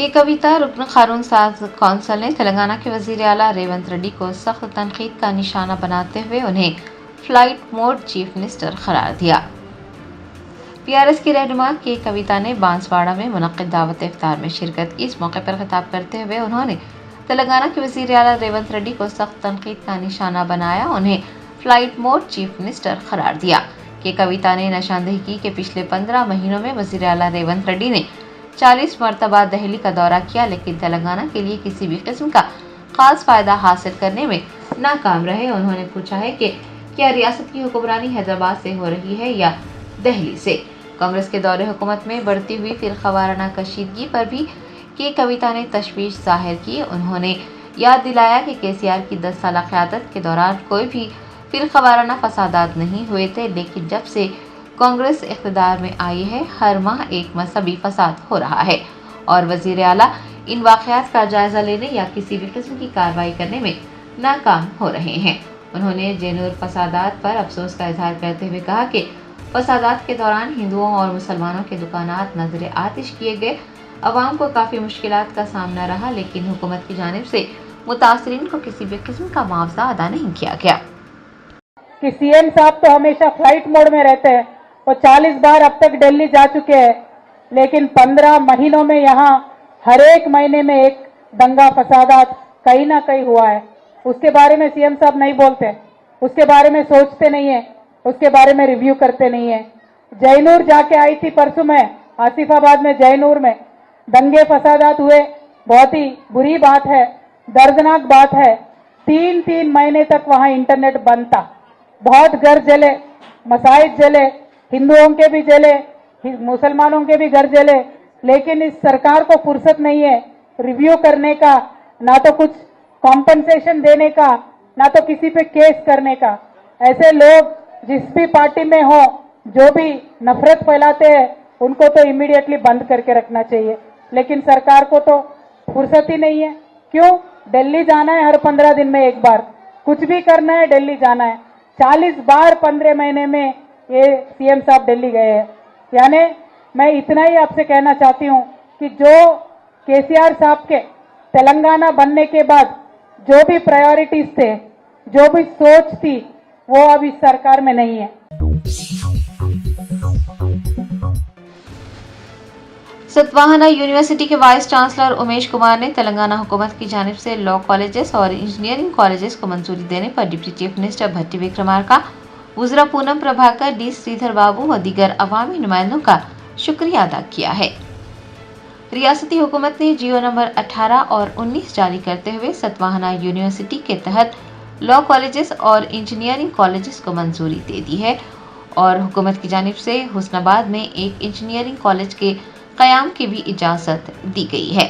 के कविता रुकन कानून साज कौंसिल ने तेलंगाना के वजीर आला रेवंत रेड्डी को सख्त तनकीद का निशाना बनाते हुए उन्हें फ्लाइट मोड चीफ मिनिस्टर करार दिया। पीआरएस की रहनुमा के कविता ने बांसवाड़ा में मुनक्किद दावत इफ्तार में शिरकत की। इस मौके पर खिताब करते हुए उन्होंने तेलंगाना के वजीर आला रेवंत रेड्डी को सख्त तनकीद का निशाना बनाया, उन्हें फ्लाइट मोड चीफ मिनिस्टर करार दिया। के कविता ने निशानदेही की कि पिछले 15 महीनों में वजीर आला रेवंत रेड्डी ने 40 मरतबा दिल्ली का दौरा किया, लेकिन तेलंगाना के लिए किसी भी किस्म का खास फायदा हासिल करने में नाकाम रहे। उन्होंने पूछा है कि क्या रियासत की हुक्मरानी हैदराबाद से हो रही है या दिल्ली से। कांग्रेस के दौरे हुकूमत में बढ़ती हुई फिरकावाराना कशीदगी पर भी के कविता ने तशवीश जाहिर की। उन्होंने याद दिलाया कि केसीआर की 10 साल क़यादत के दौरान कोई भी फिरकावाराना फसादात नहीं हुए थे, लेकिन जब से कांग्रेस इख्तिदार में आई है हर माह एक मजहबी फसाद हो रहा है और वजीर आला इन वाक़यात का जायजा लेने या किसी भी किस्म की कार्रवाई करने में नाकाम हो रहे हैं। उन्होंने जेनूर फसादात पर अफसोस का इजहार करते हुए कहा कि फसादात के दौरान हिंदुओं और मुसलमानों के दुकानात नजर आतिश किए गए। अवाम को काफ़ी मुश्किलात का सामना रहा, लेकिन हुकूमत की जानिब से मुतासरीन को किसी भी किस्म का मुआवजा अदा नहीं किया गया। कि सीएम साहब तो हमेशा फ्लाइट मोड में रहते हैं, वो 40 बार अब तक दिल्ली जा चुके हैं, लेकिन 15 महीनों में यहाँ हर एक महीने में एक दंगा फसादात कहीं ना कहीं हुआ है। उसके बारे में सीएम साहब नहीं बोलते, उसके बारे में सोचते नहीं है, उसके बारे में रिव्यू करते नहीं है। जयनूर जाके आई थी परसों में, आसिफाबाद में जयनूर में दंगे फसादात हुए, बहुत ही बुरी बात है, दर्दनाक बात है। 3-3 महीने तक वहां इंटरनेट बंद था, बहुत घर जले, मसाजिद जले, हिंदुओं के भी जले, मुसलमानों के भी घर जले, लेकिन इस सरकार को फुर्सत नहीं है रिव्यू करने का, ना तो कुछ कॉम्पनसेशन देने का, ना तो किसी पे केस करने का। ऐसे लोग जिस भी पार्टी में हो, जो भी नफरत फैलाते हैं, उनको तो इमीडिएटली बंद करके रखना चाहिए, लेकिन सरकार को तो फुर्सत ही नहीं है। क्यों? दिल्ली जाना है हर 15 दिन में एक बार, कुछ भी करना है दिल्ली जाना है। 40 बार 15 महीने में ये सीएम साहब दिल्ली गए हैं। यानी मैं इतना ही आपसे कहना चाहती हूँ कि जो केसीआर साहब के तेलंगाना बनने के बाद जो भी प्रायोरिटीज थे, जो भी सोच थी, वो अब इस सरकार में नहीं है। सतवाहना यूनिवर्सिटी के वाइस चांसलर उमेश कुमार ने तेलंगाना हुकूमत की जानिब से लॉ कॉलेजेस और इंजीनियरिंग कॉलेजेस को मंजूरी देने पर डिप्टी चीफ मिनिस्टर भट्टी विक्रमार्का, वज़ीर पूनम प्रभाकर, डी श्रीधर बाबू व दीगर अवामी नुमाइंदों का शुक्रिया अदा किया है। रियासती हुकूमत ने जियो नंबर 18 और 19 जारी करते हुए सतवाहना यूनिवर्सिटी के तहत लॉ कॉलेजेस और इंजीनियरिंग कॉलेजेस को मंजूरी दे दी है और हुकूमत की जानिब से हुस्नाबाद में एक इंजीनियरिंग कॉलेज के क़याम की भी इजाज़त दी गई है।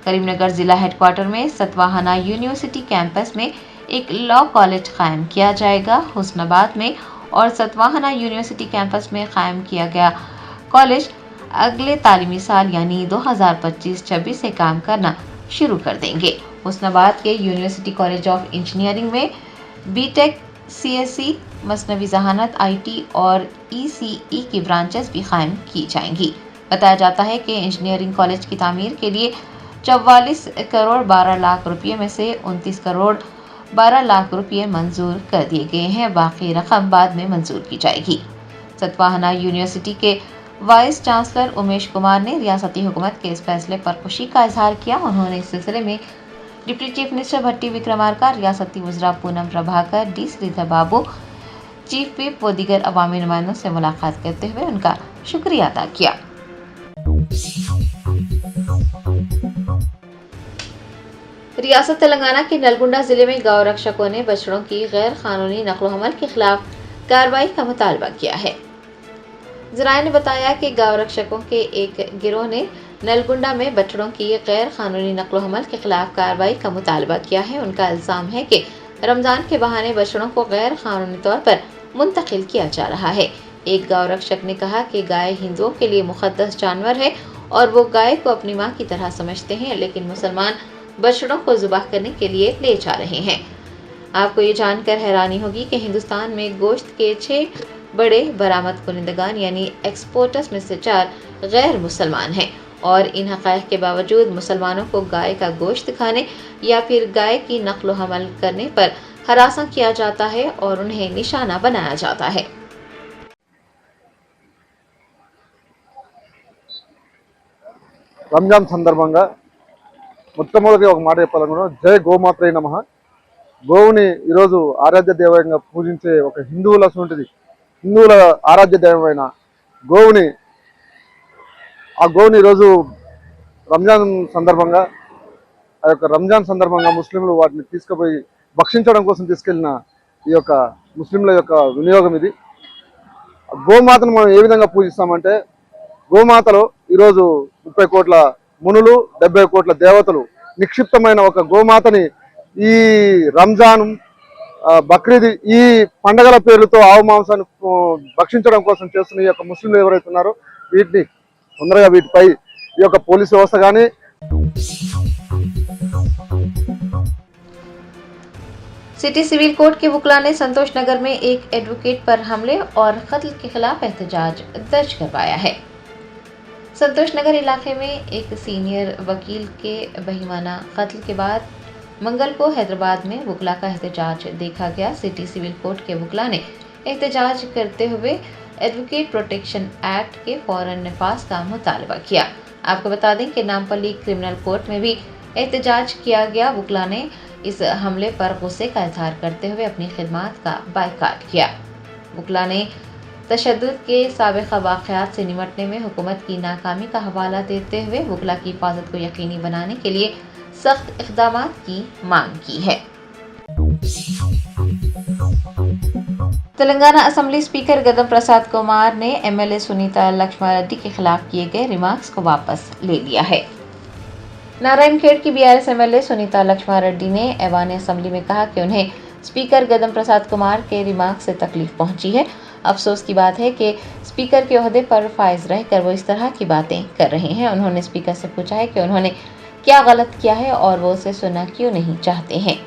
करीमनगर ज़िला हेडक्वार्टर में सतवाहना यूनिवर्सिटी कैंपस में एक लॉ कॉलेज कायम किया जाएगा। हुस्नाबाद में और सतवाहना यूनिवर्सिटी कैंपस में कायम किया गया कॉलेज अगले तालीमी साल यानी 2025-26 से काम करना शुरू कर देंगे। हुस्नाबाद के यूनिवर्सिटी कॉलेज ऑफ इंजीनियरिंग में बीटेक, सीएससी, मसनवी जहानत, आईटी और ईसीई की ब्रांचेस भी कायम की जाएंगी। बताया जाता है कि इंजीनियरिंग कॉलेज की तामीर के लिए 44 करोड़ 12 लाख रुपये में से 29 करोड़ 12 लाख रुपये मंजूर कर दिए गए हैं। बाकी रकम बाद में मंजूर की जाएगी। सतवाहना यूनिवर्सिटी के वाइस चांसलर उमेश कुमार ने रियासती हुकूमत के इस फैसले पर खुशी का इजहार किया। उन्होंने इस सिलसिले में डिप्टी चीफ मिनिस्टर भट्टी विक्रमार्का, रियासती वज़ीर पूनम प्रभाकर, डी श्रीधर बाबू, चीफ व्हिप व दीगर अवामी नुमाइंदों से मुलाकात करते हुए उनका शुक्रिया अदा किया। रियासत तेलंगाना के नलगुंडा जिले में गौ रक्षकों ने बछड़ों की गैर कानूनी नकलो हमल के खिलाफ कार्रवाई का मुतालबा किया है। जराये ने बताया कि गौ रक्षकों के एक गिरोह ने नलगुंडा में बछड़ों की गैर कानूनी नकलो हमल के खिलाफ कार्रवाई का मुतालबा किया है। उनका इल्जाम है कि रमजान के बहाने बछड़ों को गैर कानूनी तौर पर मुंतकिल किया जा रहा है। एक गौ रक्षक ने कहा कि गाय हिंदुओं के लिए मुक़द्दस जानवर है और वो गाय को अपनी माँ की तरह समझते हैं, लेकिन मुसलमान बछड़ों को ज़ुबाह करने के लिए ले जा रहे हैं। आपको ये जानकर हैरानी होगी कि हिंदुस्तान में गोश्त के 6 बड़े बरामद कुनिंदगान यानी एक्सपोर्टर्स में से 4 गैर मुसलमान हैं और इन हक़ाइक़ के बावजूद मुसलमानों को गाय का गोश्त खाने या फिर गाय की नक्ल हमल करने पर हरासा किया जाता है और उन्हें निशाना बनाया जाता है। రంజాన్ సందర్భంగా మొట్టమొదటి ఒక మాట చెప్పాలనుకున్నాను. జై గోమాత్రే నమః. గోవుని ఈరోజు ఆరాధ్య దైవంగా పూజించే ఒక హిందువుల ఆరాధ్య దైవమైన గోవుని ఈరోజు రంజాన్ సందర్భంగా ముస్లింలు వాటిని తీసుకుపోయి భక్షించడం కోసం తీసుకెళ్లిన ఈ యొక్క ముస్లింల యొక్క వినియోగం ఇది. గోమాతను మనం ఏ విధంగా పూజిస్తామంటే, గోమాతలో ఈరోజు 30 కోట్ల మునులు 70 కోట్ల దేవతలు నిక్షిప్తమైన ఒక గోమాతని ఈ రంజాన్, బక్రీద్ ఈ పండగల పేర్లతో ఆవు మాంసాన్ని భక్షించడం కోసం చేస్తున్న ఈ యొక్క ముస్లింలు ఎవరైతే ఉన్నారో వీటిని తొందరగా వీటిపై ఈ యొక్క పోలీస్ వ్యవస్థ కానీ सिटी सिविल कोर्ट के वकील ने संतोष नगर में एक एडवोकेट पर हमले और कत्ल के खिलाफ एहतजाज दर्ज करवाया है। संतोष नगर इलाके में एक सीनियर वकील के बहिमाना कत्ल के बाद मंगल को हैदराबाद में वकीला का एहतजाज देखा गया। सिटी सिविल कोर्ट के वकीला ने एहतजाज करते हुए एडवोकेट प्रोटेक्शन एक्ट के फौरन नफाज का मुतालबा किया। आपको बता दें कि नामपल्ली क्रिमिनल कोर्ट में भी एहतजाज किया गया। वकीला ने इस हमले पर गुस्से का इजहार करते हुए अपनी खिदमात का बायकाट किया। वकीला ने तशद्दुद के साबिक़ा वाक़यात से निपटने में हुकूमत की नाकामी का हवाला देते हुए वकीला की हिफाजत को यकीनी बनाने के लिए सख्त इक़दामात की मांग की है। तेलंगाना असेंबली स्पीकर गदम प्रसाद कुमार ने एमएलए सुनीता लक्ष्मण रेड्डी के खिलाफ किए गए रिमार्क्स को वापस ले लिया है। नारायणखेड़ की बीआरएस एमएलए सुनीता लक्ष्मण रेड्डी ने ऐवान असेंबली में कहा कि उन्हें स्पीकर गदम प्रसाद कुमार के रिमार्क से तकलीफ पहुंची है। अफसोस की बात है कि स्पीकर के ओहदे पर फाइज रहकर वो इस तरह की बातें कर रहे हैं। उन्होंने स्पीकर से पूछा है कि उन्होंने क्या गलत किया है और वो उसे सुनना क्यों नहीं चाहते हैं।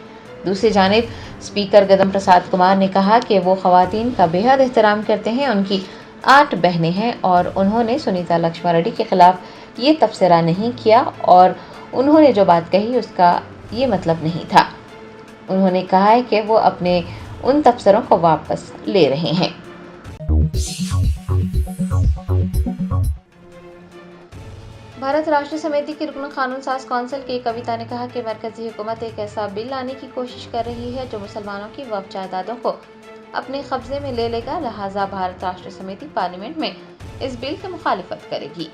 दूसरी जानिब स्पीकर गदम प्रसाद कुमार ने कहा कि वो ख़वातीन का बेहद एहतराम करते हैं। उनकी 8 बहनें हैं और उन्होंने सुनीता लक्ष्मण रेड्डी के खिलाफ ये तबसरा नहीं किया और उन्होंने जो बात कही उसका ये मतलब नहीं था। उन्होंने कहा है कि वो अपने उन तबसरों को वापस ले रहे हैं। भारत राष्ट्र समिति की रुकन कानून साज कौंसिल की कविता ने कहा कि मरकजी हुकूमत एक ऐसा बिल लाने की कोशिश कर रही है जो मुसलमानों की वक्फ जायदादों को अपने कब्जे में ले लेगा। लिहाजा भारत राष्ट्र समिति पार्लियामेंट में इस बिल की मुखालिफत करेगी।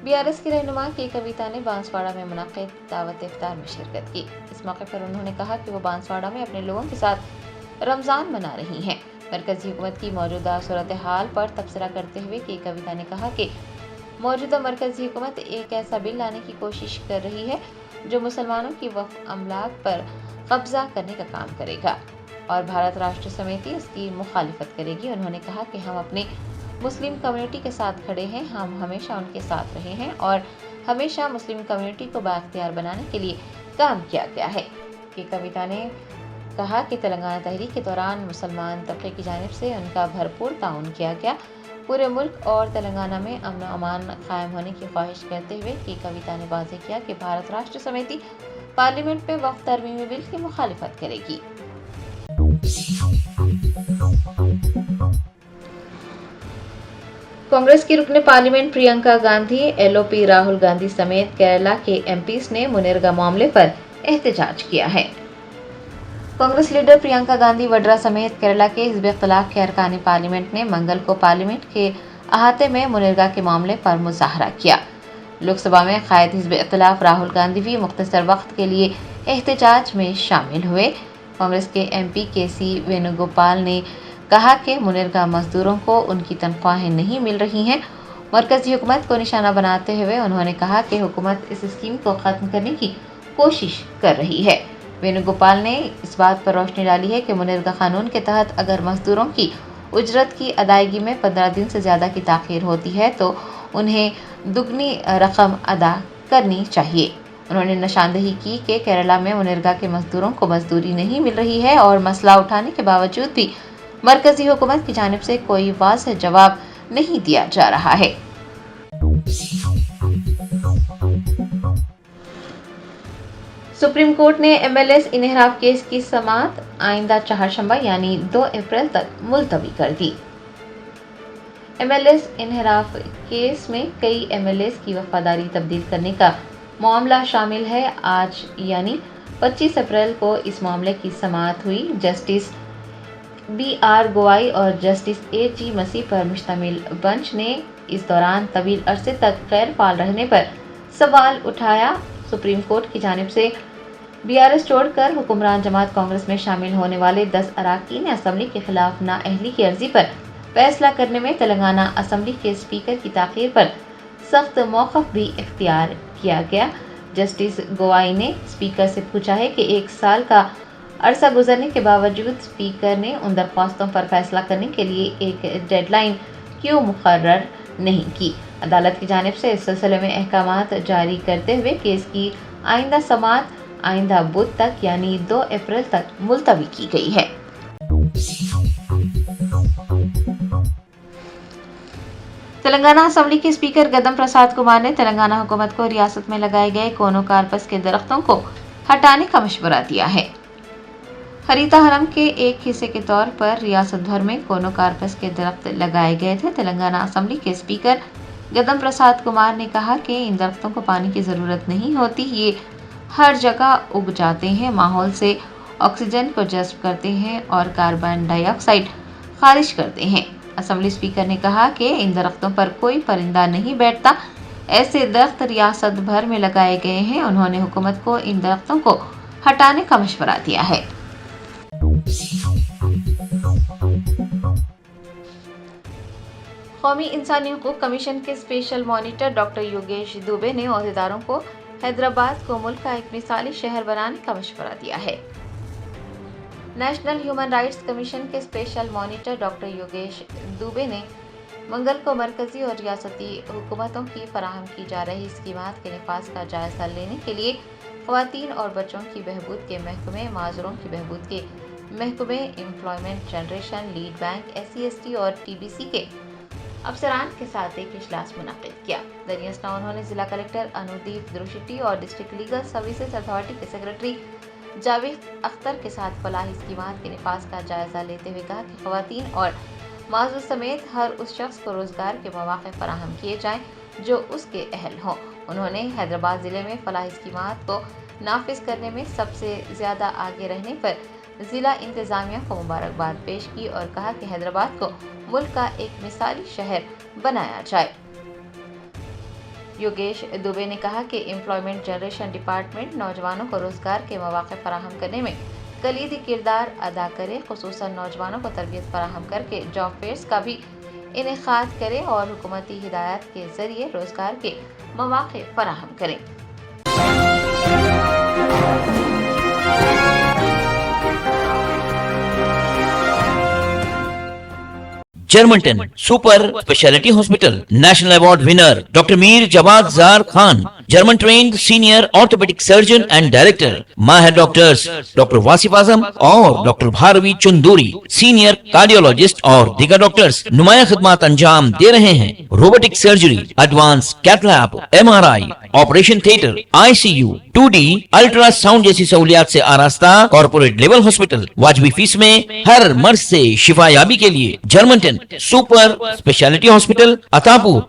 बीआरएस की रहनुमा के कविता ने बांसवाड़ा में मुनाकिद दावत इफ्तार में शिरकत की। इस मौके पर उन्होंने कहा कि वो बांसवाड़ा में अपने लोगों के साथ रमज़ान मना रही हैं। मरकजी हुकूमत की मौजूदा सूरत हाल पर तबसरा करते हुए के कविता ने कहा कि मौजूदा मरकजी हुकूमत एक ऐसा बिल लाने की कोशिश कर रही है जो मुसलमानों की वक्फ अमलाक पर कब्जा करने का काम करेगा और भारत राष्ट्र समिति इसकी मुखालिफत करेगी। उन्होंने कहा कि हम अपने मुस्लिम कम्युनिटी के साथ खड़े हैं, हम हमेशा उनके साथ रहे हैं और हमेशा मुस्लिम कम्युनिटी को बाख्तियार बनाने के लिए काम किया गया है। कि कविता ने कहा कि तेलंगाना तहरीक के दौरान मुसलमान तबके की जानिब से उनका भरपूर ताउन किया गया। पूरे मुल्क और तेलंगाना में अमन व अमान कायम होने की ख्वाहिश करते हुए कि कविता ने वाज़ेह किया कि भारत राष्ट्र समिति पार्लियामेंट में वक्फ तरमीमी बिल की मुखालिफत करेगी। कांग्रेस की रुकने पार्लियामेंट प्रियंका गांधी, एलओपी राहुल गांधी समेत केरला के एमपीज ने मुनेरगा मामले पर एहतजाज किया है। कांग्रेस लीडर प्रियंका गांधी वड्रा समेत केरला के हिज़्ब इख्तिलाफ के अरकान पार्लियामेंट ने मंगल को पार्लियामेंट के अहाते में मुनेरगा के मामले पर मुजाहरा किया। लोकसभा में कायद हिज़्ब इख्तिलाफ राहुल गांधी भी मुख्तसर वक्त के लिए एहतजाज में शामिल हुए। कांग्रेस के एमपी केसी वेणुगोपाल ने कहा कि मुनेरगा मजदूरों को उनकी तनख्वाहें नहीं मिल रही हैं। मरकजी हुकूमत को निशाना बनाते हुए उन्होंने कहा कि हुकूमत इस स्कीम को ख़त्म करने की कोशिश कर रही है। वेणुगोपाल ने इस बात पर रोशनी डाली है कि मुनेरगा कानून के तहत अगर मजदूरों की उजरत की अदायगी में 15 दिन से ज़्यादा की ताख़ीर होती है तो उन्हें दुगनी रकम अदा करनी चाहिए। उन्होंने निशानदेही की कि केरला में मुनेरगा के मजदूरों को मजदूरी नहीं मिल रही है और मसला उठाने के बावजूद भी मरकजी हुकूमत की जानिब से कोई वाज़ेह जवाब नहीं दिया जा रहा है। सुप्रीम कोर्ट ने MLS इन्हराफ केस की समाअत आइंदा चाहरशंबा यानी 2 अप्रैल तक मुलतवी कर दी। MLS इन्हराफ केस में कई MLAs की वफादारी तब्दील करने का मामला शामिल है। आज यानी 25 अप्रैल को इस मामले की समाअत हुई। जस्टिस BR गवाई और जस्टिस AG मसीह पर मुश्तमिल बेंच ने इस दौरान तवील अरसे तक गैर फाल रहने पर सवाल उठाया। सुप्रीम कोर्ट की जानिब से BRS छोड़कर हुक्मरान जमात कांग्रेस में शामिल होने वाले 10 अराकीन असम्बली के खिलाफ नाअहली की अर्जी पर फैसला करने में तेलंगाना असम्बली के स्पीकर की ताख़ीर पर सख्त मौक़िफ़ भी इख्तियार किया गया। जस्टिस गवाई ने स्पीकर से पूछा है कि 1 साल का अरसा गुजरने के बावजूद स्पीकर ने उन दरख्वास्तों पर फैसला करने के लिए एक डेडलाइन क्यों मुकर्रर नहीं की। अदालत की जानिब से इस सिलसिले में अहकामात जारी करते हुए केस की आइंदा समाअत आइंदा बुध तक यानी 2 अप्रैल तक मुलतवी की गई है। तेलंगाना असम्बली के स्पीकर गदम प्रसाद कुमार ने तेलंगाना हुकूमत को रियासत में लगाए गए कोनो कार्पस के दरख्तों को हटाने का मशवरा दिया है। हरीता हरम के एक हिस्से के तौर पर रियासत भर में कोनो कार्पस के दरख्त लगाए गए थे। तेलंगाना असम्बली के स्पीकर गदम प्रसाद कुमार ने कहा कि इन दरख्तों को पानी की ज़रूरत नहीं होती, ये हर जगह उग जाते हैं, माहौल से ऑक्सीजन को जज्ब करते हैं और कार्बन डाइऑक्साइड खारिज करते हैं। असम्बली स्पीकर ने कहा कि इन दरख्तों पर कोई परिंदा नहीं बैठता, ऐसे दरख्त रियासत भर में लगाए गए हैं। उन्होंने हुकूमत को इन दरख्तों को हटाने का मशवरा दिया है। कौमी इंसानी हुकूक कमीशन के special monitor doctor Yogesh Dubey ने ओहदेदारों को हैदराबाद को मुल्क का एक मिसाली शहर बनाने का मशवरा दिया है। नेशनल ह्यूमन राइट्स कमीशन के special monitor doctor Yogesh Dubey ने मंगल को मरकजी और रियासती हुकूमतों की फराहम की जा रही स्कीमात के निफाज का जायजा लेने के लिए ख़वातीन और बच्चों की बहबूद के महकमे, माजूरों की बहबूद के महकमे, employment generation, lead bank, SC/ST और TBC के अफसरान के साथ एक इजलास मुनाकिद किया। दरियास्ता उन्होंने जिला कलेक्टर अनुदीप द्रुशिट्टी और डिस्ट्रिक्ट लीगल सर्विसेज अथॉरिटी के सेक्रेटरी जावेद अख्तर के साथ फलाही स्कीमात के निफाज का जायजा लेते हुए कहा कि ख़वातीन और माजूर समेत हर उस शख्स को रोज़गार के मौक़े फराहम किए जाएँ जो उसके अहल हों। उन्होंने हैदराबाद ज़िले में फलाही स्कीमात को नाफिज करने में सबसे ज़्यादा आगे रहने पर ज़िला इंतज़ामिया को मुबारकबाद पेश की और कहा कि हैदराबाद को मुल्क का एक मिसाली शहर बनाया जाए। योगेश दुबे ने कहा कि एम्प्लॉयमेंट जनरेशन डिपार्टमेंट नौजवानों को रोज़गार के मौक़े फराहम करने में कलीदी किरदार अदा करे, खुसूसन नौजवानों को तरबियत फराहम करके जॉब फेयर्स का भी इनेकाद करे और हुकूमती हिदायत के ज़रिए रोज़गार के मौक़े फराहम करें। Germanten super speciality hospital, national award winner doctor Mir Jawad Zar Khan, German trained senior orthopaedic surgeon and director, माहिर डॉक्टर्स डॉक्टर वासिफ आजम और doctor Bharvi Chanduri, senior cardiologist और दीगर डॉक्टर्स नुमाया खिदमत अंजाम दे रहे हैं। Robotic surgery, advance cath lab, MRI, operation theatre, ICU, 2D ultrasound जैसी सहूलियात से आरास्ता कॉर्पोरेट लेवल हॉस्पिटल, वाजबी फीस में हर मर्ज से शिफायाबी के लिए Germanton super speciality hospital, Attapur.